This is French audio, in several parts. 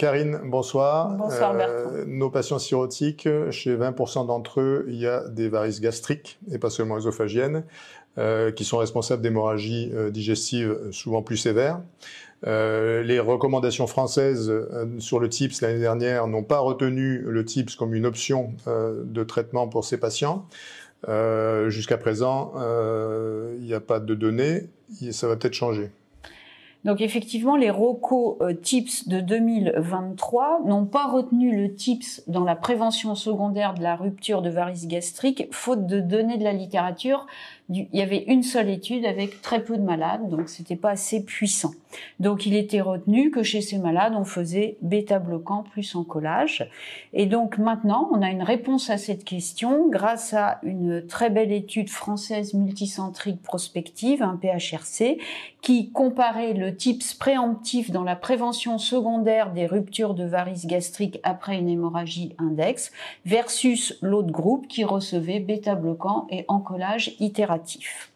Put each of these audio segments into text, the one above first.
Karine, bonsoir. Bonsoir Bertrand. Nos patients cirrhotiques, chez 20% d'entre eux, il y a des varices gastriques, et pas seulement œsophagiennes, qui sont responsables d'hémorragies digestives souvent plus sévères. Les recommandations françaises sur le TIPS l'année dernière n'ont pas retenu le TIPS comme une option de traitement pour ces patients. Jusqu'à présent, il n'y a pas de données, ça va peut-être changer. Donc effectivement, les ROCO TIPS de 2023 n'ont pas retenu le TIPS dans la prévention secondaire de la rupture de varices gastriques, faute de données de la littérature. Il y avait une seule étude avec très peu de malades, donc c'était pas assez puissant. Donc il était retenu que chez ces malades, on faisait bêta-bloquant plus encollage. Et donc maintenant, on a une réponse à cette question grâce à une très belle étude française multicentrique prospective, un PHRC, qui comparait le TIPS préemptif dans la prévention secondaire des ruptures de varices gastriques après une hémorragie index versus l'autre groupe qui recevait bêta-bloquant et encollage itératif.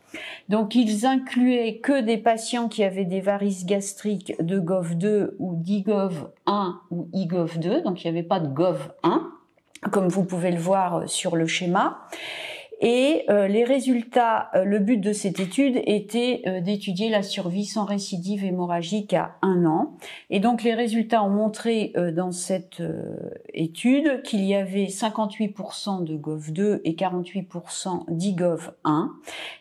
Donc, ils incluaient que des patients qui avaient des varices gastriques de GOV2 ou d'IGOV1 ou IGOV2, donc il n'y avait pas de GOV1, comme vous pouvez le voir sur le schéma. Et les résultats, le but de cette étude était d'étudier la survie sans récidive hémorragique à 1 an. Et donc les résultats ont montré dans cette étude qu'il y avait 58% de GOV2 et 48% d'IGOV1.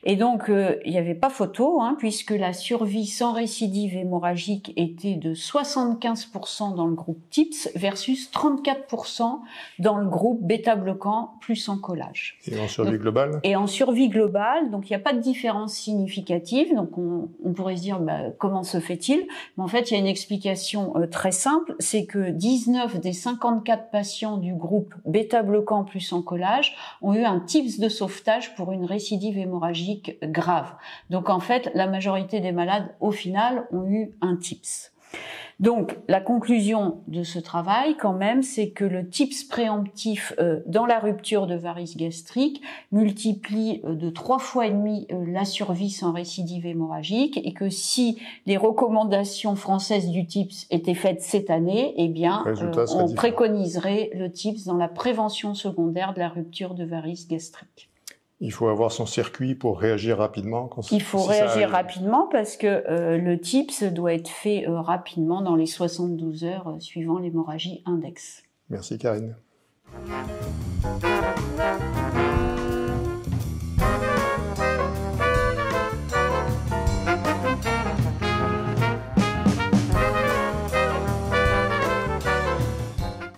Et donc il n'y avait pas photo, puisque la survie sans récidive hémorragique était de 75% dans le groupe TIPS versus 34% dans le groupe bêta-bloquant plus encollage. Et en survie globale ? Et en survie globale, donc il n'y a pas de différence significative. Donc on pourrait se dire comment se fait-il? Mais en fait, il y a une explication très simple, c'est que 19 des 54 patients du groupe bêta-bloquant plus encollage ont eu un TIPS de sauvetage pour une récidive hémorragique grave. Donc en fait, la majorité des malades, au final, ont eu un TIPS. Donc, la conclusion de ce travail, quand même, c'est que le TIPS préemptif dans la rupture de varices gastriques multiplie de 3,5 fois la survie sans récidive hémorragique et que si les recommandations françaises du TIPS étaient faites cette année, eh bien, on préconiserait le TIPS dans la prévention secondaire de la rupture de varices gastriques. Il faut avoir son circuit pour réagir rapidement. Il faut réagir rapidement parce que le TIPS doit être fait rapidement dans les 72 heures suivant l'hémorragie index. Merci Karine.